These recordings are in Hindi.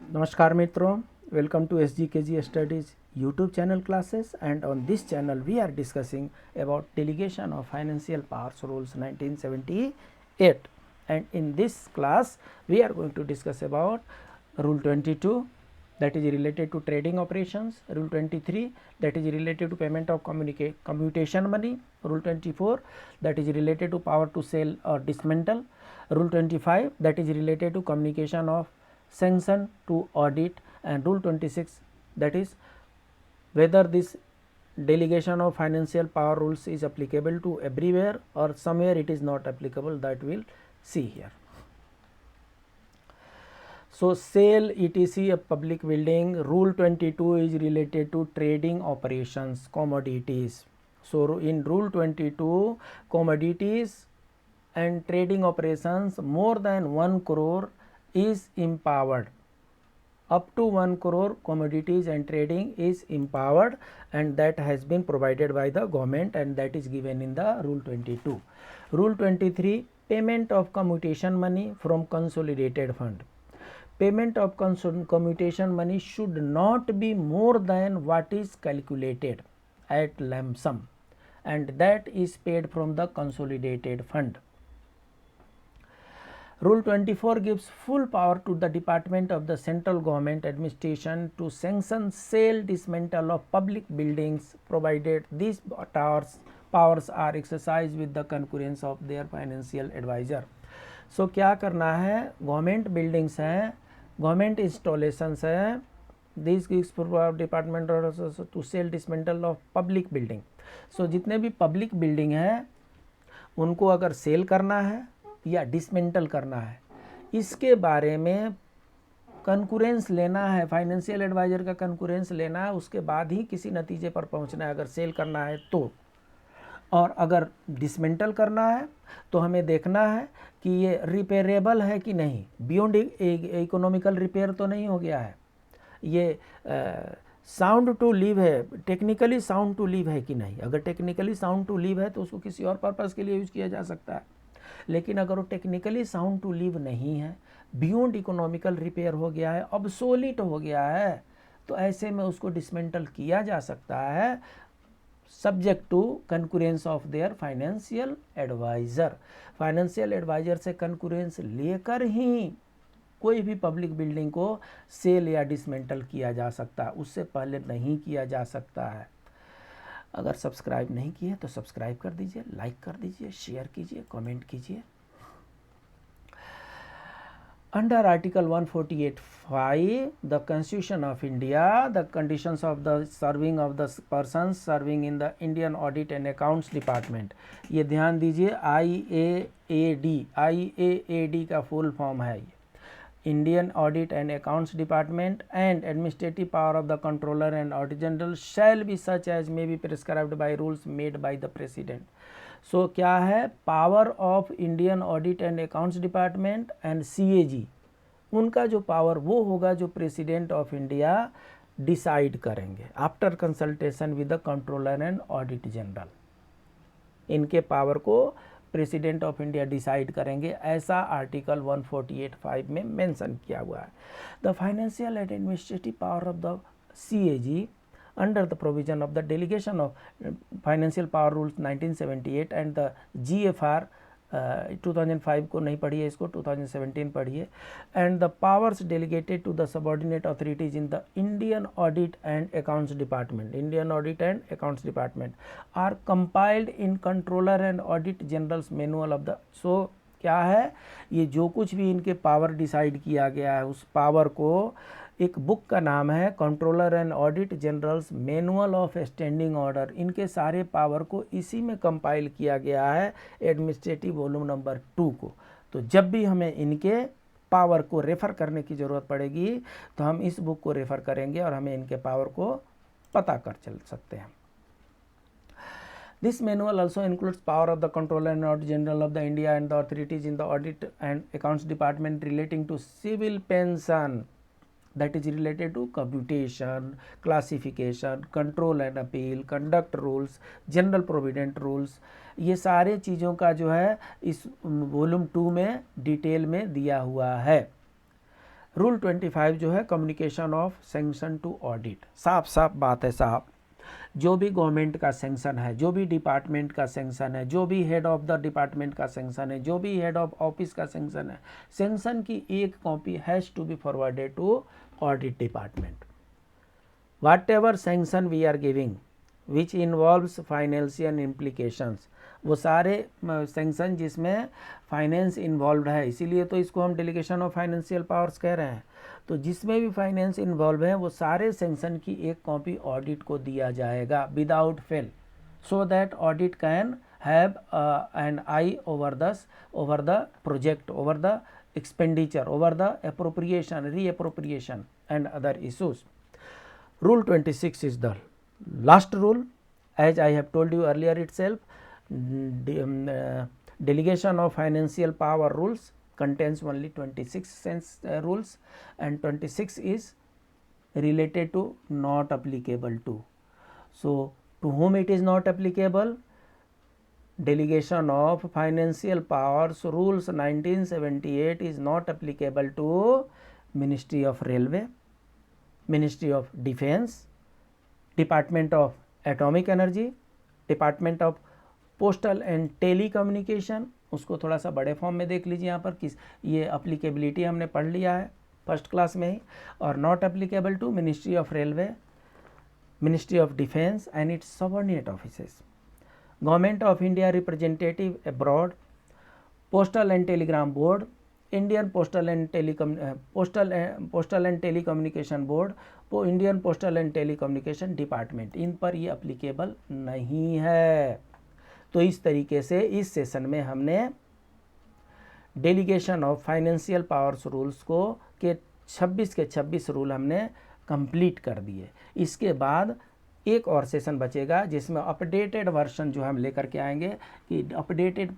Namaskar Mitro, welcome to SGKG Studies YouTube channel classes, and on this channel we are discussing about Delegation of Financial Powers Rules 1978, and in this class we are going to discuss about Rule 22, that is related to trading operations, Rule 23 that is related to payment of commutation money, Rule 24 that is related to power to sell or dismantle, Rule 25 that is related to communication of sanction to audit, and Rule 26 that is whether this delegation of financial power rules is applicable to everywhere or somewhere it is not applicable, that we will see here. So sale etc of public building, Rule 22 is related to trading operations, commodities. So in Rule 22, commodities and trading operations more than 1 crore is empowered. Up to 1 crore commodities and trading is empowered, and that has been provided by the government, and that is given in the Rule 22. Rule 23, payment of commutation money from consolidated fund. Payment of commutation money should not be more than what is calculated at lump sum, and that is paid from the consolidated fund. Rule 24 gives full power to the Department of the Central Government Administration to sanction sale dismantle of public buildings, provided these powers are exercised with the concurrence of their financial advisor. So क्या करना है, गवर्नमेंट बिल्डिंग्स हैं, गवर्नमेंट इंस्टॉलेशंस हैं, this gives department to sell dismantle of public building. So जितने भी पब्लिक बिल्डिंग हैं उनको अगर सेल करना है या डिसमेंटल करना है, इसके बारे में कंकरेंस लेना है, फाइनेंशियल एडवाइज़र का कंकरेंस लेना है, उसके बाद ही किसी नतीजे पर पहुंचना है. अगर सेल करना है तो, और अगर डिसमेंटल करना है तो हमें देखना है कि ये रिपेयरेबल है कि नहीं, बियॉन्ड इकोनॉमिकल रिपेयर तो नहीं हो गया है, ये साउंड टू लीव है, टेक्निकली साउंड टू लीव है कि नहीं. अगर टेक्निकली साउंड टू लीव है तो उसको किसी और पर्पज़ के लिए यूज़ किया जा सकता है, लेकिन अगर वो टेक्निकली साउंड टू लीव नहीं है, बियॉन्ड इकोनॉमिकल रिपेयर हो गया है, ऑब्सोलीट हो गया है, तो ऐसे में उसको डिसमेंटल किया जा सकता है, subject to concurrence of their financial adviser. Financial adviser से कंकरेंस लेकर ही कोई भी पब्लिक बिल्डिंग को सेल या डिसमेंटल किया जा सकता है, उससे पहले नहीं किया जा सकता है. अगर सब्सक्राइब नहीं किए तो सब्सक्राइब कर दीजिए, लाइक कर दीजिए, शेयर कीजिए, कमेंट कीजिए. Under Article 148(5), the Constitution of India, the conditions of the serving of the persons serving in the Indian Audit and Accounts Department. ये ध्यान दीजिए, IAAD का फुल फॉर्म है ये, Indian Audit and Accounts Department, and administrative power of the Controller and Auditor General shall be such as may be prescribed by rules made by the President. So क्या है, power of Indian audit and accounts department and CAG, उनका जो पावर वो होगा जो प्रेसिडेंट ऑफ इंडिया डिसाइड करेंगे after consultation with the controller and audit general. इनके पावर को प्रेसिडेंट ऑफ इंडिया डिसाइड करेंगे, ऐसा आर्टिकल 148(5) में मेंशन किया हुआ है. The financial and administrative power of the CAG under the provision of the Delegation of Financial Power Rules 1978 and the GFR 2005 को नहीं पढ़िए, इसको 2017 पढ़िए. and the powers delegated to the subordinate authorities in the Indian Audit and Accounts Department, Indian Audit and Accounts Department are compiled in Controller and Audit General's Manual of the. so क्या है, ये जो कुछ भी इनके पावर डिसाइड किया गया है, उस पावर को एक बुक का नाम है controller and audit generals manual of standing order. इनके सारे पावर को इसी में कंपाइल किया गया है, एडमिनिस्ट्रेटिव वॉल्यूम नंबर 2 को. तो जब भी हमें इनके पावर को रेफ़र करने की ज़रूरत पड़ेगी तो हम इस बुक को रेफ़र करेंगे और हमें इनके पावर को पता कर चल सकते हैं. This manual also includes power of the Controller and Auditor General of the India and the authorities in the Audit and Accounts Department relating to civil pension, that is related to computation, classification, control and appeal, conduct rules, general provident rules. ये सारे चीज़ों का जो है इस वॉल्यूम 2 में डिटेल में दिया हुआ है. रूल 25 जो है communication of sanction to audit. साफ साफ बात है साहब, जो भी गवर्नमेंट का सैंक्शन है, जो भी डिपार्टमेंट का सैंक्शन है, जो भी हेड ऑफ द डिपार्टमेंट का सैंक्शन है, जो भी हेड ऑफ ऑफिस का सैंक्शन है, सैंक्शन की एक copy has to be forwarded to audit department. Whatever sanction we are giving which involves financial implications, वो सारे सैंक्शन जिसमें फाइनेंस इन्वॉल्व है, इसीलिए तो इसको हम डेलीगेशन ऑफ फाइनेंशियल पावर्स कह रहे हैं। तो जिसमें भी फाइनेंस इन्वॉल्व है वो सारे सैंक्शन की एक कॉपी ऑडिट को दिया जाएगा without fail, so that audit can have an I over the project, over the expenditure, over the appropriation, reappropriation and other issues. Rule 26 is the last rule. As I have told you earlier itself, delegation of financial power rules contains only 26 rules, and 26 is related to not applicable to. So, to whom it is not applicable? Delegation of financial powers rules 1978 is not applicable to Ministry of Railway, Ministry of Defense, Department of Atomic Energy, Department of postal and telecommunication, उसको थोड़ा सा बड़े फॉर्म में देख लीजिए यहाँ पर किस ये अप्लीकेबिलिटी हमने पढ़ लिया है फर्स्ट क्लास में ही। और not applicable to ministry of railway, ministry of defence and its subordinate offices, government of India representative abroad, postal and telegram board, Indian postal and telecommunication board, Indian postal and telecommunication department, इन पर ये अप्लीकेबल नहीं है। तो इस तरीके से इस सेशन में हमने delegation of financial powers rules को के 26 रूल हमने कंप्लीट कर दिए। इसके बाद एक और सेशन बचेगा जिसमें अपडेटेड वर्जन जो हम लेकर के आएंगे कि अपडेटेड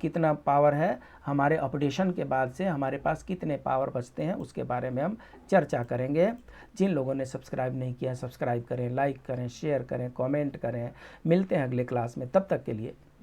कितना पावर है, हमारे अपडेशन के बाद से हमारे पास कितने पावर बचते हैं उसके बारे में हम चर्चा करेंगे। जिन लोगों ने सब्सक्राइब नहीं किया सब्सक्राइब करें, लाइक करें, शेयर करें, कमेंट करें। मिलते हैं अगले क्लास में, तब तक के लिए